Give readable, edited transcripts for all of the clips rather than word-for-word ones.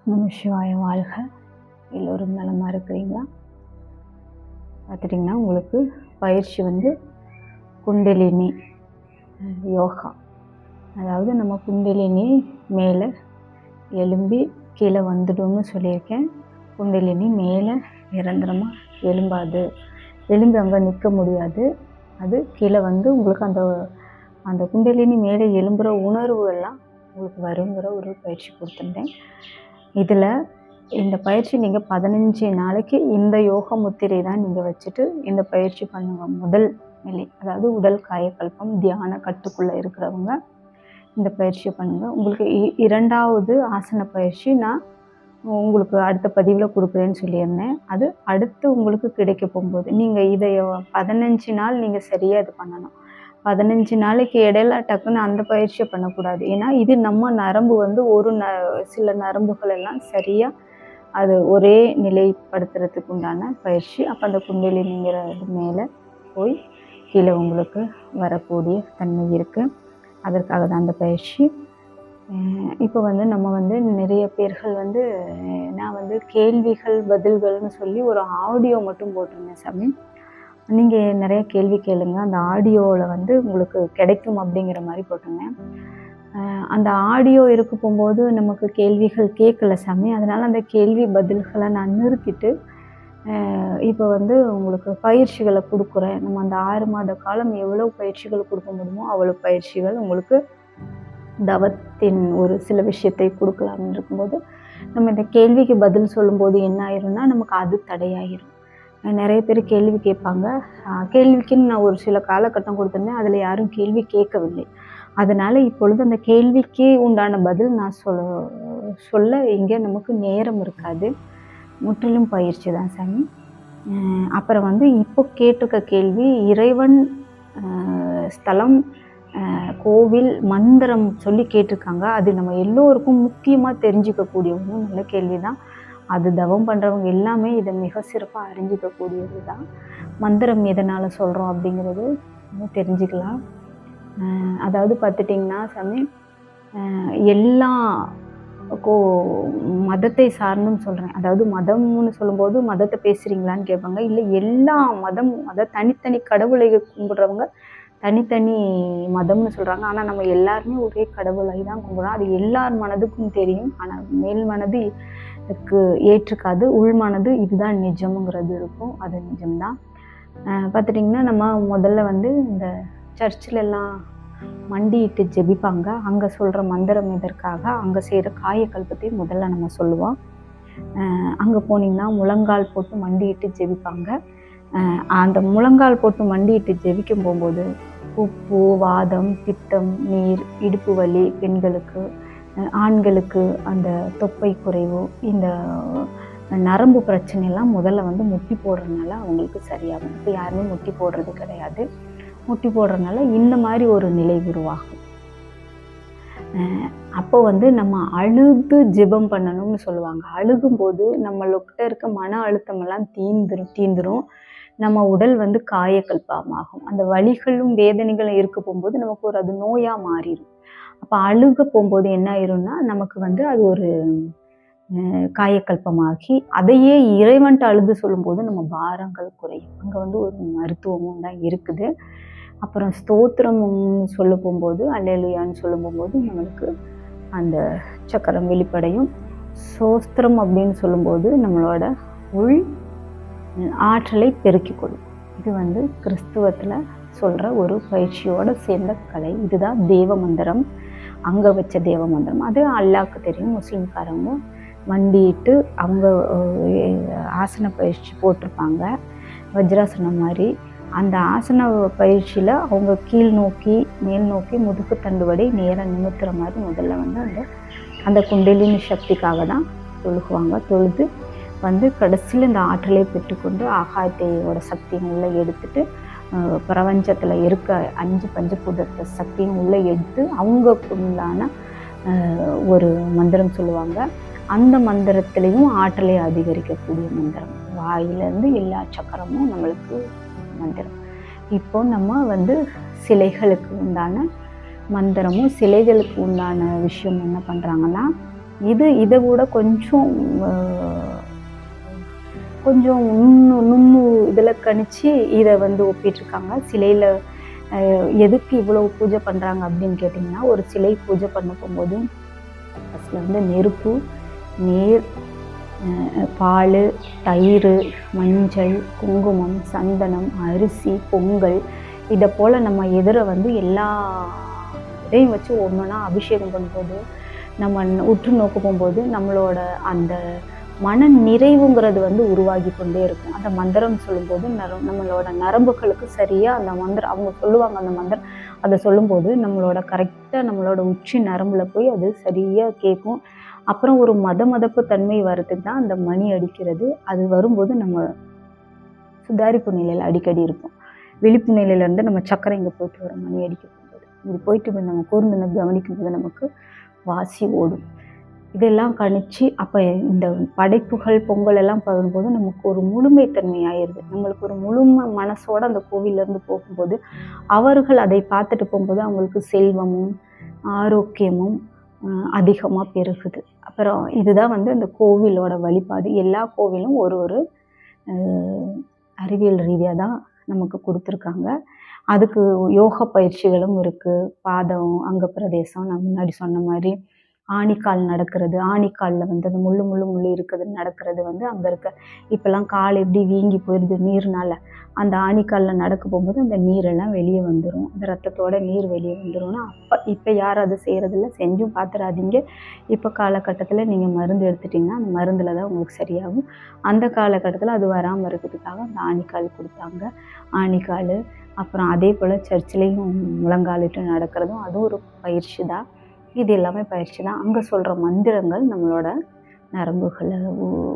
நம சிவாய வாழ்க. எல்லோரும் நலமாக இருக்கிறீங்களா? பார்த்துட்டிங்கன்னா உங்களுக்கு பயிற்சி குண்டலினி யோகா. அதாவது நம்ம குண்டலினி மேலே எலும்பி கீழே வந்துடும்னு சொல்லியிருக்கேன். குண்டலினி மேலே நிரந்தரமாக எலும்பாது, எலும்பி அங்கே நிற்க முடியாது. அது கீழே உங்களுக்கு அந்த குண்டலினி மேலே எலும்புகிற உணர்வுகள்லாம் உங்களுக்கு வருங்கிற ஒரு பயிற்சி கொடுத்துட்டேன். இதில் இந்த பயிற்சி நீங்கள் 15 நாளைக்கு இந்த யோக முத்திரை தான் நீங்கள் வச்சுட்டு இந்த பயிற்சி பண்ணுங்க. முதல் நிலை, அதாவது உடல் காயக்கல்பம் தியான கட்டுக்குள்ளே இருக்கிறவங்க இந்த பயிற்சியை பண்ணுங்கள். உங்களுக்கு இரண்டாவது ஆசன பயிற்சி நான் உங்களுக்கு அடுத்த பதிவில் கொடுக்குறேன்னு சொல்லியிருந்தேன். அது அடுத்து உங்களுக்கு கிடைக்க போகும்போது நீங்கள் இதை 15 நாள் நீங்கள் சரியாக இது பண்ணணும். 15 நாளைக்கு இடையில டக்குன்னு அந்த பயிற்சியை பண்ணக்கூடாது. ஏன்னா இது நம்ம நரம்பு ஒரு சில நரம்புகள் எல்லாம் சரியாக அது ஒரே நிலைப்படுத்துறதுக்கு உண்டான பயிற்சி. அப்போ அந்த குண்டலினிங்கிற இது மேலே போய் கீழே உங்களுக்கு வரக்கூடிய தன்மை இருக்குது. அதற்காக தான் அந்த பயிற்சி. இப்போ நம்ம நிறைய பேர்கள் நான் கேள்விகள் பதில்கள்னு சொல்லி ஒரு ஆடியோ மட்டும் போட்டிருந்தேன் சாமி. நீங்கள் நிறைய கேள்வி கேளுங்க, அந்த ஆடியோவில் உங்களுக்கு கிடைக்கும் அப்படிங்கிற மாதிரி போட்டிருந்தேன். அந்த ஆடியோ இருக்க போகும்போது நமக்கு கேள்விகள் கேட்கல சாமி. அதனால் அந்த கேள்வி பதில்களை நான் நிறுத்திட்டு இப்போ உங்களுக்கு பயிற்சிகளை கொடுக்குறேன். நம்ம அந்த 6 மாத காலம் எவ்வளோ பயிற்சிகள் கொடுக்க முடியுமோ அவ்வளோ பயிற்சிகள் உங்களுக்கு தவத்தின் ஒரு சில விஷயத்தை கொடுக்கலாம்னு இருக்கும்போது நம்ம இந்த கேள்விக்கு பதில் சொல்லும்போது என்ன ஆயிரும்னா நமக்கு அது தடையாயிரும். நிறைய பேர் கேள்வி கேட்பாங்க. கேள்விக்குன்னு நான் ஒரு சில காலகட்டம் கொடுத்துருந்தேன், அதில் யாரும் கேள்வி கேட்கவில்லை. அதனால் இப்பொழுது அந்த கேள்விக்கு உண்டான பதில் நான் சொல்ல இங்கே நமக்கு நேரம் இருக்காது. முற்றிலும் பயிற்சி தான் சாமி. அப்புறம் இப்போ கேட்டிருக்க கேள்வி இறைவன், ஸ்தலம், கோவில், மந்திரம் சொல்லி கேட்டிருக்காங்க. அது நம்ம எல்லோருக்கும் முக்கியமாக தெரிஞ்சிக்கக்கூடிய ஒன்று நல்ல கேள்வி தான். அது தவம் பண்ணுறவங்க எல்லாமே இதை மிக சிறப்பாக அறிஞ்சிக்கக்கூடியது தான். மந்திரம் எதனால் சொல்கிறோம் அப்படிங்கிறது தெரிஞ்சுக்கலாம். அதாவது பார்த்துட்டிங்கன்னா சாமி, எல்லா மதத்தை சார்ந்தும் சொல்கிறேன். அதாவது மதம்னு சொல்லும்போது மதத்தை பேசுகிறீங்களான்னு கேட்பாங்க. இல்லை, எல்லா மதம், அதாவது தனித்தனி கடவுளை கும்பிட்றவங்க தனித்தனி மதம்னு சொல்கிறாங்க. ஆனால் நம்ம எல்லாருமே ஒரே கடவுளை தான் கும்பிட்றோம். அது எல்லார் மனதுக்கும் தெரியும். ஆனால் மேல் மனது ஏற்றுக்காது, உள்மனது இதுதான் நிஜம்ங்கிறது இருக்கும். அது நிஜம்தான். பார்த்துட்டிங்கன்னா நம்ம முதல்ல இந்த சர்ச்சில் எல்லாம் மண்டிட்டு ஜெபிப்பாங்க. அங்கே சொல்கிற மந்திரம் எதற்காக, அங்கே செய்கிற காயக்கல்பத்தை முதல்ல நம்ம சொல்லுவோம். அங்கே போனீங்கன்னா முழங்கால் போட்டு மண்டிட்டு ஜெபிப்பாங்க. அந்த முழங்கால் போட்டு மண்டிட்டு ஜெபிக்கும் போகும்போது உப்பு, வாதம், பித்தம், நீர், இடுப்பு வலி, பெண்களுக்கு, ஆண்களுக்கு அந்த தொப்பை குறைவு, இந்த நரம்பு பிரச்சனைலாம் முதல்ல முட்டி போடுறதுனால அவங்களுக்கு சரியாகும். இப்போ யாருமே முட்டி போடுறது கிடையாது. முட்டி போடுறதுனால இந்த மாதிரி ஒரு நிலை உருவாகும். அப்போ நம்ம அழுது ஜெபம் பண்ணணும்னு சொல்லுவாங்க. அழுகும்போது நம்மளுக்கிட்ட இருக்க மன அழுத்தமெல்லாம் தீந்துரும். நம்ம உடல் காயக்கல்பமாகும். அந்த வலிகளும் வேதனைகளும் இருக்க போகும்போது நமக்கு அது நோயாக மாறிடும். அப்போ அழுக போகும்போது என்ன ஆயிரும்னா நமக்கு அது ஒரு காயக்கல்பமாகி அதையே இறைவன்ட்டு அழுது சொல்லும்போது நம்ம பாரங்கள் குறையும். அங்கே ஒரு மருத்துவமும் தான் இருக்குது. அப்புறம் ஸ்தோத்திரம்னு சொல்ல போகும்போது, அல்லேலூயான்னு சொல்ல போகும்போது நம்மளுக்கு அந்த சக்கரம் வெளிப்படையும். சோஸ்திரம் அப்படின்னு சொல்லும்போது நம்மளோட உள் ஆற்றலை பெருக்கிக் கொள்ளும். இது கிறிஸ்துவத்தில் சொல்கிற ஒரு பயிற்சியோடு சேர்ந்த கலை. இதுதான் தேவ மந்திரம், அங்கே வச்ச தேவ மந்திரம். அது அல்லாஹ்க்கு தெரியும். முஸ்லீம்காரங்க மண்டிட்டு அவங்க ஆசன பயிற்சி போட்டிருப்பாங்க, வஜ்ராசனம் மாதிரி. அந்த ஆசன பயிற்சியில் அவங்க கீழ் நோக்கி மேல் நோக்கி முதுகு தண்டுவடை நேராக நிமித்துற மாதிரி முதல்ல அந்த குண்டலினி சக்திக்காக தான் தொழுகுவாங்க. தொழுது கடைசியில் இந்த ஆற்றலை பெற்றுக்கொண்டு ஆகாயத்தையோட சக்தியும் உள்ளே எடுத்துட்டு பிரபஞ்சத்தில் இருக்க 5 பஞ்சபூதத்தை சக்தியும் உள்ளே எடுத்து அவங்களுக்குள்ளான ஒரு மந்திரம் சொல்லுவாங்க. அந்த மந்திரத்திலையும் ஆற்றலை அதிகரிக்கக்கூடிய மந்திரம். வாயிலேருந்து எல்லா சக்கரமும் நம்மளுக்கு மந்திரம். இப்போ நம்ம சிலைகளுக்கு உண்டான மந்திரமும் சிலைகளுக்கு உண்டான விஷயம் என்ன பண்ணுறாங்கன்னா, இதை விட கொஞ்சம் கொஞ்சம் நுண்ணு இதில் கணிச்சு இதை வந்து ஒப்பிட்டிருக்காங்க. சிலையில் எதுக்கு இவ்வளோ பூஜை பண்ணுறாங்க அப்படின்னு கேட்டிங்கன்னா, ஒரு சிலை பூஜை பண்ண போகும்போது ஃபஸ்ட்டில் வந்து நெருப்பு, நீர், பால், தயிர், மஞ்சள், குங்குமம், சந்தனம், அரிசி, பொங்கல், இதை போல் நம்ம எதிர வந்து எல்லா இதையும் வச்சு ஒன்றுனா அபிஷேகம் பண்ணும்போது, நம்ம உற்று நோக்க போகும்போது நம்மளோட அந்த மன நிறைவுங்கிறது வந்து உருவாகி கொண்டே இருக்கும். அந்த மந்திரம் சொல்லும்போது நம்மளோட நரம்புகளுக்கு சரியாக அந்த மந்திரம் அவங்க சொல்லுவாங்க. அந்த மந்திரம் அதை சொல்லும்போது நம்மளோட கரெக்டாக நம்மளோட உச்சி நரம்பில் போய் அது சரியாக கேட்கும். அப்புறம் ஒரு மதப்பு தன்மை வர்றதுக்கு தான் அந்த மணி அடிக்கிறது. அது வரும்போது நம்ம சுதாரிப்பு நிலையில் அடிக்கடி இருப்போம். விழிப்பு நிலையிலேருந்து நம்ம சக்கரை இங்கே போயிட்டு வர மணி அடிக்க போகும்போது இது போயிட்டு நம்ம கூர்ந்து கவனிக்கும்போது நமக்கு வாசி ஓடும். இதெல்லாம் கணிச்சு அப்போ இந்த படைப்புகள் பொங்கல் எல்லாம் பகிரும்போது நமக்கு ஒரு முழுமைத்தன்மை ஆயிடுது. நம்மளுக்கு ஒரு முழுமை மனசோட அந்த கோவிலேருந்து போகும்போது அவர்கள் அதை பார்த்துட்டு போகும்போது அவங்களுக்கு செல்வமும் ஆரோக்கியமும் அதிகமாக பெருகுது. அப்புறம் இதுதான் வந்து அந்த கோவிலோட வழிபாடு. எல்லா கோவிலும் ஒரு அறிவியல் ரீதியாக தான் நமக்கு கொடுத்துருக்காங்க. அதுக்கு யோக பயிற்சிகளும் இருக்குது. பாதம், அங்க பிரதேசம், நான் முன்னாடி சொன்ன மாதிரி ஆணிக்கால் நடக்கிறது, ஆணிக்காலில் வந்து அந்த முள்ளு இருக்கிறது நடக்கிறது வந்து அங்கே இருக்க இப்போல்லாம் கால் எப்படி வீங்கி போயிடுது நீர்னால், அந்த ஆணிக்காலில் நடக்க போகும்போது அந்த நீரெல்லாம் வெளியே வந்துடும். அந்த ரத்தத்தோட நீர் வெளியே வந்துடும்னா இப்போ யாரும் அதை செய்கிறதில்ல, செஞ்சும் பார்த்துடாதீங்க. இப்போ காலகட்டத்தில் நீங்கள் மருந்து எடுத்துட்டிங்கன்னா அந்த மருந்தில் தான் உங்களுக்கு சரியாகும். அந்த காலகட்டத்தில் அது வராமல் இருக்கிறதுக்காக அந்த ஆணிக்கால் கொடுத்தாங்க. ஆணிக்கால் அப்புறம் அதே போல் சர்ச்சிலையும் முழங்காலிட்டு நடக்கிறதும் அதுவும் ஒரு பயிற்சி தான். இது எல்லாமே பயிற்சி தான். அங்கே சொல்கிற மந்திரங்கள் நம்மளோட நரம்புகளை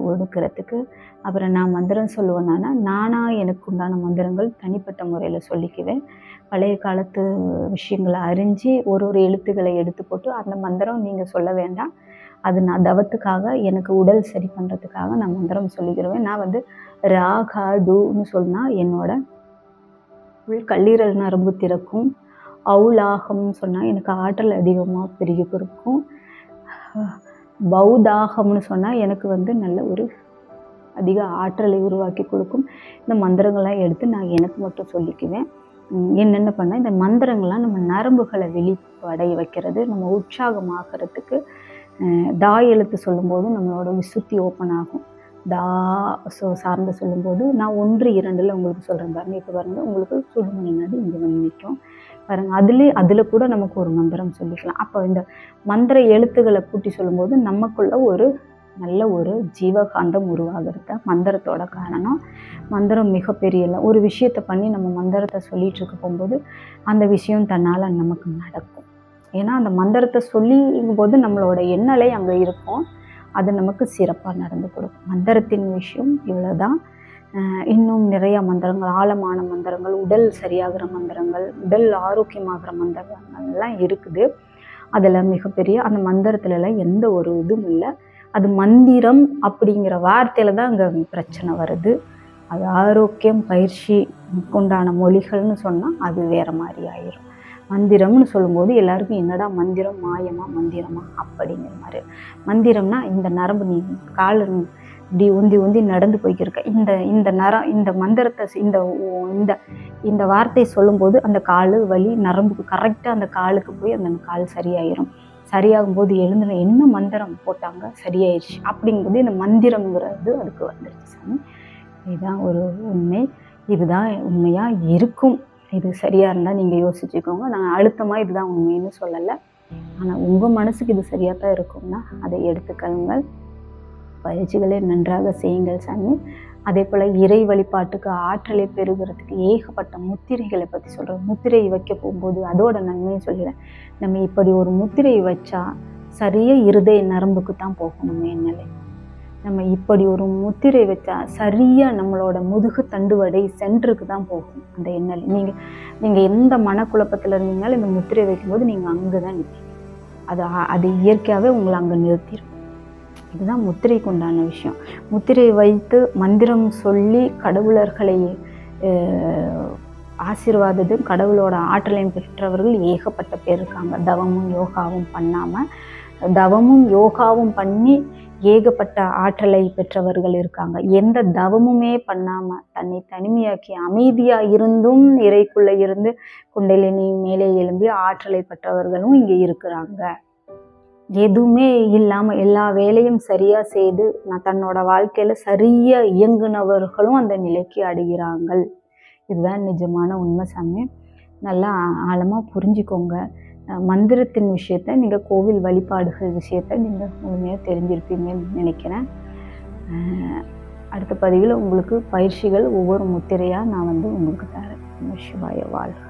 ஒடுக்கிறதுக்கு. அப்புறம் நான் மந்திரம் சொல்லுவேன்னா நானாக எனக்கு உண்டான மந்திரங்கள் தனிப்பட்ட முறையில் சொல்லிக்குவேன். பழைய காலத்து விஷயங்களை அறிஞ்சு ஒரு எழுத்துக்களை எடுத்து போட்டு அந்த மந்திரம் நீங்கள் சொல்ல வேண்டாம், அது நான் தவத்துக்காக எனக்கு உடல் சரி பண்ணுறதுக்காக நான் மந்திரம் சொல்லிக்கிடுவேன். நான் வந்து ராகா டூன்னு சொன்னால் என்னோட கல்லீரல் நரம்பு திறக்கும். ஔலாகம்னு சொன்னால் எனக்கு ஆற்றல் அதிகமாக பெருகி கொடுக்கும். பௌதாகம்னு சொன்னால் எனக்கு வந்து நல்ல ஒரு அதிக ஆற்றலை உருவாக்கி கொடுக்கும். இந்த மந்திரங்கள்லாம் எடுத்து நான் எனக்கு மட்டும் சொல்லிக்குவேன். என்னென்ன பண்ணால் இந்த மந்திரங்கள்லாம் நம்ம நரம்புகளை வெளிப்படைய வைக்கிறது, நம்ம உற்சாகமாகறதுக்கு. தா எழுத்து சொல்லும்போது நம்மளோட விசுத்தி ஓப்பன் ஆகும். தா சார்ந்து சொல்லும்போது நான் 1, 2 உங்களுக்கு சொல்கிறேன் பாருங்கள். இப்போ பாருங்கள், உங்களுக்கு சுடுமணி நதி இங்கே வந்து நிற்கும் பாருங்கள். அதில் கூட நமக்கு ஒரு மந்திரம் சொல்லிக்கலாம். அப்போ இந்த மந்திர எழுத்துக்களை கூட்டி சொல்லும்போது நமக்குள்ள ஒரு நல்ல ஒரு ஜீவகாந்தம் உருவாகிறது தான் மந்திரத்தோட காரணம். மந்திரம் மிகப்பெரிய ஒரு விஷயத்தை பண்ணி நம்ம மந்திரத்தை சொல்லிகிட்டு இருக்க போகும்போது அந்த விஷயம் தன்னால் நமக்கு நடக்கும். ஏன்னா அந்த மந்திரத்தை சொல்லிங்கும்போது நம்மளோட எண்ணலை அங்கே இருக்கும், அது நமக்கு சிறப்பாக நடந்து கொடுக்கும். மந்திரத்தின் விஷயம் இவ்வளோதான். இன்னும் நிறைய மந்திரங்கள், ஆழமான மந்திரங்கள், உடல் சரியாகிற மந்திரங்கள், உடல் ஆரோக்கியமாகிற மந்திரங்கள்லாம் இருக்குது. அதில் மிகப்பெரிய அந்த மந்திரத்துலலாம் எந்த ஒரு இதுவும் இல்லை. அது மந்திரம் அப்படிங்கிற வார்த்தையில் தான் அங்கே பிரச்சனை வருது. அது ஆரோக்கியம் பயிற்சி உண்டான மொழிகள்னு சொன்னால் அது வேறு மாதிரி ஆயிரும். மந்திரம்னு சொல்லும்போது எல்லாருக்கும் என்னடா மந்திரம், மாயமா மந்திரமா அப்படிங்கிற மாதிரி. மந்திரம்னா இந்த நரம்பு நீ கால் இப்படி உந்தி நடந்து போய்க்கிருக்க இந்த மந்திரத்தை இந்த வார்த்தையை சொல்லும்போது அந்த கால் வலி நரம்புக்கு கரெக்டாக அந்த காலுக்கு போய் அந்த கால் சரியாயிரும். சரியாகும்போது எழுந்துன என்ன மந்திரம் போட்டாங்க சரியாயிடுச்சு அப்படிங்கும்போது இந்த மந்திரங்கிறது அதுக்கு வந்துடுச்சு. சாமி, இதுதான் ஒரு உண்மை, இதுதான் உண்மையாக இருக்கும். இது சரியாக இருந்தால் நீங்கள் யோசிச்சுக்கோங்க. நான் அழுத்தமாக இதுதான் உண்மைன்னு சொல்லலை, ஆனால் உங்கள் மனசுக்கு இது சரியாக தான் இருக்கும்னா அதை எடுத்துக்கொள்ளுங்கள். பயிற்சிகளை நன்றாக செய்யுங்கள் சாமி. அதே போல் இறை வழிபாட்டுக்கு ஆற்றலை பெறுகிறதுக்கு ஏகப்பட்ட முத்திரைகளை பற்றி சொல்கிறேன். முத்திரை வைக்க போகும்போது அதோட நன்மையை சொல்கிறேன். நம்ம இப்படி ஒரு முத்திரை வச்சா சரியாக இருதய நரம்புக்கு தான் போகணும் எண்ணலை. நம்ம இப்படி ஒரு முத்திரை வச்சா சரியாக நம்மளோட முதுகு தண்டுவடை சென்டருக்கு தான் போகும் அந்த எண்ணல். நீங்கள் எந்த மனக்குழப்பத்தில் இருந்தீங்கனாலும் இந்த முத்திரை வைக்கும்போது நீங்கள் அங்கே தான் நிற்பீங்க. அது இயற்கையாகவே உங்களை அங்கே நிறுத்திடும். இதுதான் முத்திரைக்கு உண்டான விஷயம். முத்திரை வைத்து மந்திரம் சொல்லி கடவுளர்களை ஆசீர்வாதத்தையும் கடவுளோட ஆற்றலையும் பெற்றவர்கள் ஏகப்பட்ட பேர் இருக்காங்க. தவமும் யோகாவும் பண்ணாமல் தவமும் யோகாவும் பண்ணி ஏகப்பட்ட ஆற்றலை பெற்றவர்கள் இருக்காங்க. எந்த தவமுமே பண்ணாமல் தன்னை தனிமையாக்கி அமைதியாக இருந்தும் இறைக்குள்ளே இருந்து குண்டலினி மேலே எழும்பி ஆற்றலை பெற்றவர்களும் இங்கே இருக்கிறாங்க. எதுவுமே இல்லாமல் எல்லா வேலையும் சரியாக செய்து தன்னோட வாழ்க்கையில் சரியாக இயங்குனவர்களும் அந்த நிலைக்கு அடைகிறாங்க. இதுதான் நிஜமான உண்மை சாமி. நல்லா ஆழமாக புரிஞ்சுக்கோங்க. மந்திரத்தின் விஷயத்தை நீங்கள் கோவில் வழிபாடுகள் விஷயத்தை நீங்கள் முழுமையாக தெரிஞ்சிருப்பீங்கன்னு நினைக்கிறேன். அடுத்த பதிவில் உங்களுக்கு பயிற்சிகள் ஒவ்வொரு முத்திரையாக நான் உங்களுக்கு தரேன். சிவாய வாழ்க.